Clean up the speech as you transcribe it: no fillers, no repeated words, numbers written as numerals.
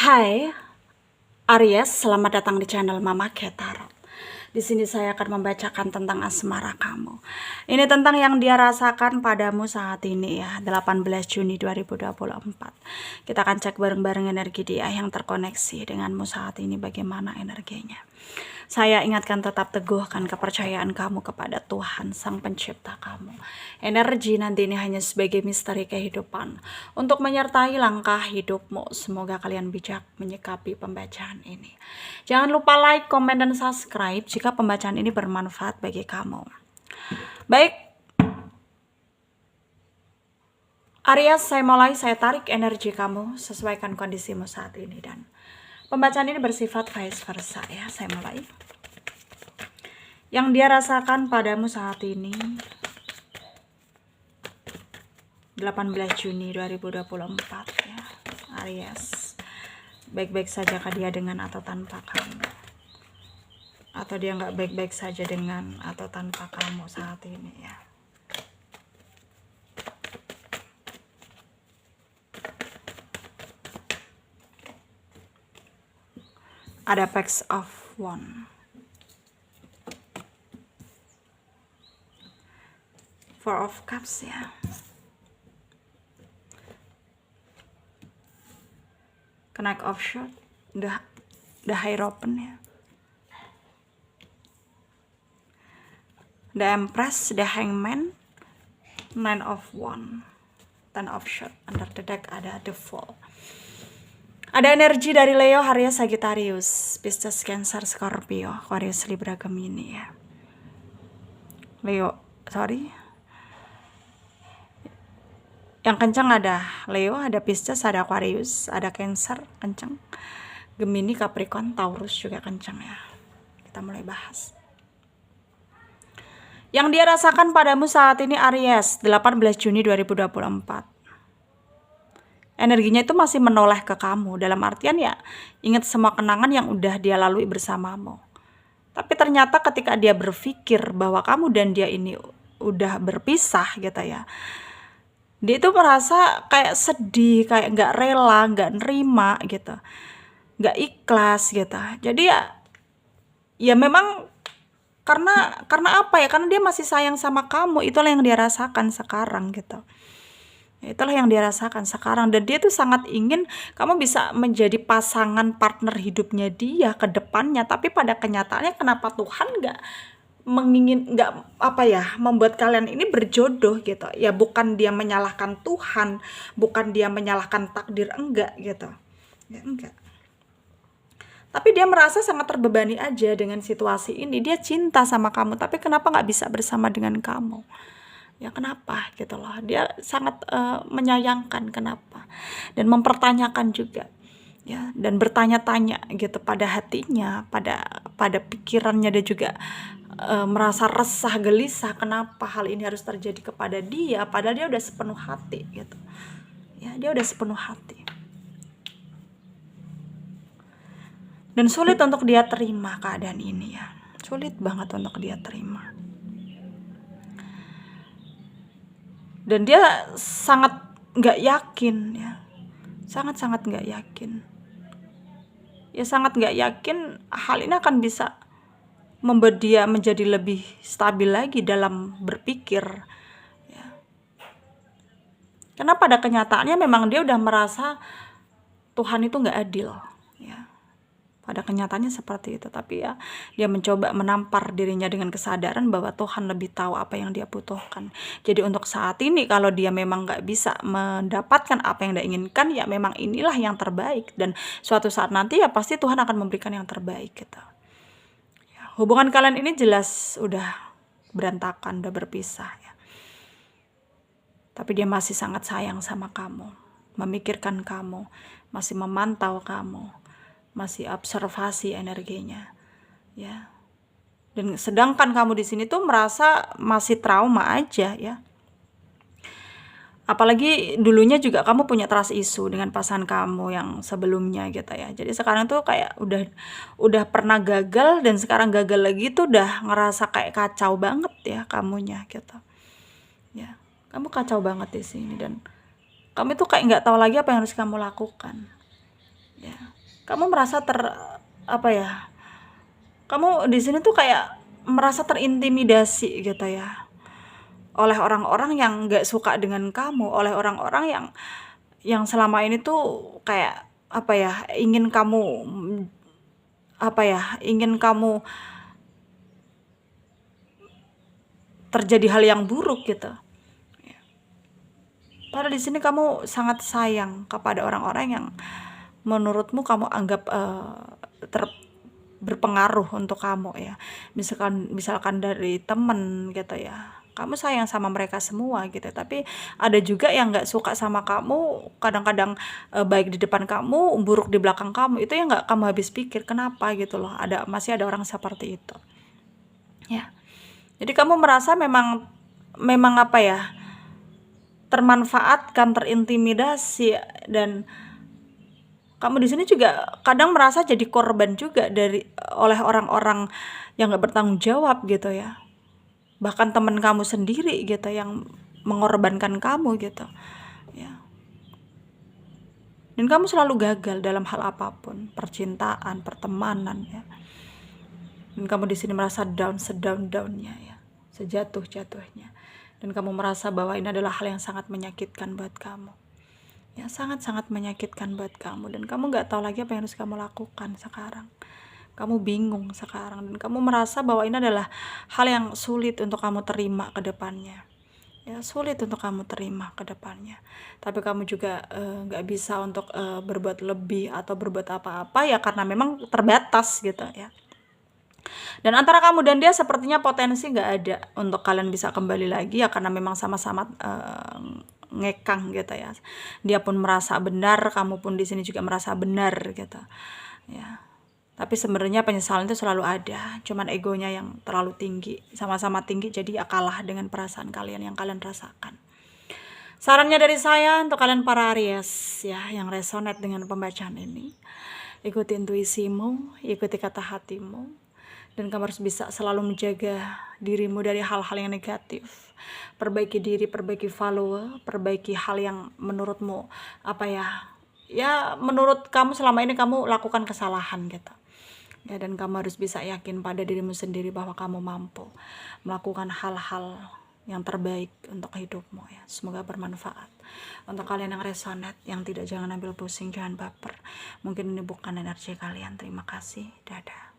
Hai Aries, selamat datang di channel Mama Tarot. Di sini saya akan membacakan tentang asmara kamu. Ini tentang yang dia rasakan padamu saat ini ya, 18 Juni 2024. Kita akan cek bareng-bareng energi dia yang terkoneksi denganmu saat ini, bagaimana energinya. Saya ingatkan tetap teguhkan kepercayaan kamu kepada Tuhan Sang Pencipta kamu. Energi nanti ini hanya sebagai misteri kehidupan untuk menyertai langkah hidupmu. Semoga kalian bijak menyikapi pembacaan ini. Jangan lupa like, komen, dan subscribe jika pembacaan ini bermanfaat bagi kamu. Baik, Aries, saya mulai. Saya tarik energi kamu, sesuaikan kondisimu saat ini, dan pembacaan ini bersifat vice versa ya. Saya mulai. Yang dia rasakan padamu saat ini 18 Juni 2024 ya, Aries. Baik-baik sajakah dia dengan atau tanpa kamu? Atau dia nggak baik-baik saja dengan atau tanpa kamu saat ini ya? Ada Page of Wands, Four of Cups ya. Knight of Swords, the Hierophant ya. The Empress, the Hangman, Nine of Wands, Ten of Swords. Under the deck ada the Fool. Ada energi dari Leo, Aries, Sagittarius, Pisces, Cancer, Scorpio, Aquarius, Libra, Gemini ya. Yang kencang ada Leo, ada Pisces, ada Aquarius, ada Cancer kencang, Gemini, Capricorn, Taurus juga kencang ya. Kita mulai bahas. Yang dia rasakan padamu saat ini Aries, 18 Juni 2024. Energinya itu masih menoleh ke kamu, dalam artian ya ingat semua kenangan yang udah dia lalui bersamamu. Tapi ternyata ketika dia berpikir bahwa kamu dan dia ini udah berpisah gitu ya, dia itu merasa kayak sedih, kayak nggak rela, nggak nerima gitu, nggak ikhlas gitu. Jadi ya memang karena apa ya, karena dia masih sayang sama kamu. Itulah yang dia rasakan sekarang gitu. Itulah yang dia rasakan sekarang, dan dia tuh sangat ingin kamu bisa menjadi pasangan partner hidupnya dia ke depannya. Tapi pada kenyataannya kenapa Tuhan nggak membuat kalian ini berjodoh gitu ya? Bukan dia menyalahkan Tuhan, bukan dia menyalahkan takdir, enggak gitu ya, enggak. Tapi dia merasa sangat terbebani aja dengan situasi ini. Dia cinta sama kamu, tapi kenapa nggak bisa bersama dengan kamu? Ya kenapa gitu loh. Dia sangat menyayangkan kenapa, dan mempertanyakan juga ya, dan bertanya-tanya gitu pada hatinya, pada pikirannya. Dia juga merasa resah, gelisah kenapa hal ini harus terjadi kepada dia, padahal dia udah sepenuh hati gitu ya. Dia udah sepenuh hati, dan sulit untuk dia terima keadaan ini ya. Sulit banget untuk dia terima. Dan dia sangat nggak yakin ya, sangat-sangat nggak yakin ya, sangat nggak yakin hal ini akan bisa membuat dia menjadi lebih stabil lagi dalam berpikir ya. Karena pada kenyataannya memang dia udah merasa Tuhan itu nggak adil ya. Pada kenyataannya seperti itu. Tapi ya dia mencoba menampar dirinya dengan kesadaran bahwa Tuhan lebih tahu apa yang dia butuhkan. Jadi untuk saat ini kalau dia memang nggak bisa mendapatkan apa yang dia inginkan, ya memang inilah yang terbaik. Dan suatu saat nanti ya pasti Tuhan akan memberikan yang terbaik gitu ya. Hubungan kalian ini jelas udah berantakan, udah berpisah ya. Tapi dia masih sangat sayang sama kamu, memikirkan kamu, masih memantau kamu, masih observasi energinya ya. Dan sedangkan kamu di sini tuh merasa masih trauma aja ya. Apalagi dulunya juga kamu punya trust issue dengan pasangan kamu yang sebelumnya gitu ya. Jadi sekarang tuh kayak udah pernah gagal, dan sekarang gagal lagi tuh udah ngerasa kayak kacau banget ya kamunya gitu ya. Kamu kacau banget di sini, dan kamu tuh kayak nggak tahu lagi apa yang harus kamu lakukan ya. kamu merasa apa ya, kamu di sini tuh kayak merasa terintimidasi gitu ya, oleh orang-orang yang nggak suka dengan kamu, oleh orang-orang yang selama ini tuh kayak apa ya, ingin kamu terjadi hal yang buruk gitu. Padahal di sini kamu sangat sayang kepada orang-orang yang menurutmu kamu anggap berpengaruh untuk kamu ya. Misalkan dari temen gitu ya. Kamu sayang sama mereka semua gitu. Tapi ada juga yang nggak suka sama kamu. Kadang-kadang baik di depan kamu, buruk di belakang kamu. Itu yang nggak kamu habis pikir. Kenapa gitu loh? Masih ada orang seperti itu. Ya. Jadi kamu merasa memang apa ya? Termanfaatkan, terintimidasi, dan kamu di sini juga kadang merasa jadi korban juga oleh orang-orang yang nggak bertanggung jawab gitu ya. Bahkan teman kamu sendiri gitu yang mengorbankan kamu gitu ya. Dan kamu selalu gagal dalam hal apapun, percintaan, pertemanan ya. Dan kamu di sini merasa sedown-downnya ya, sejatuh-jatuhnya. Dan kamu merasa bahwa ini adalah hal yang sangat menyakitkan buat kamu. Ya, sangat-sangat menyakitkan buat kamu. Dan kamu gak tahu lagi apa yang harus kamu lakukan sekarang. Kamu bingung sekarang. Dan kamu merasa bahwa ini adalah hal yang sulit untuk kamu terima ke depannya. Ya, sulit untuk kamu terima ke depannya. Tapi kamu juga gak bisa untuk berbuat lebih atau berbuat apa-apa ya, karena memang terbatas gitu ya. Dan antara kamu dan dia sepertinya potensi nggak ada untuk kalian bisa kembali lagi ya, karena memang sama-sama ngekang gitu ya. Dia pun merasa benar, kamu pun di sini juga merasa benar gitu ya. Tapi sebenarnya penyesalan itu selalu ada, cuman egonya yang terlalu tinggi, sama-sama tinggi, jadi ya kalah dengan perasaan kalian yang kalian rasakan. Sarannya dari saya untuk kalian para Aries ya, yang resonate dengan pembacaan ini, ikuti intuisimu, ikuti kata hatimu, dan kamu harus bisa selalu menjaga dirimu dari hal-hal yang negatif. Perbaiki diri, perbaiki follower, perbaiki hal yang menurutmu apa ya menurut kamu selama ini kamu lakukan kesalahan gitu ya. Dan kamu harus bisa yakin pada dirimu sendiri bahwa kamu mampu melakukan hal-hal yang terbaik untuk hidupmu ya. Semoga bermanfaat untuk kalian yang resonate, yang tidak, jangan ambil pusing, jangan baper. Mungkin ini bukan energi kalian. Terima kasih, dadah.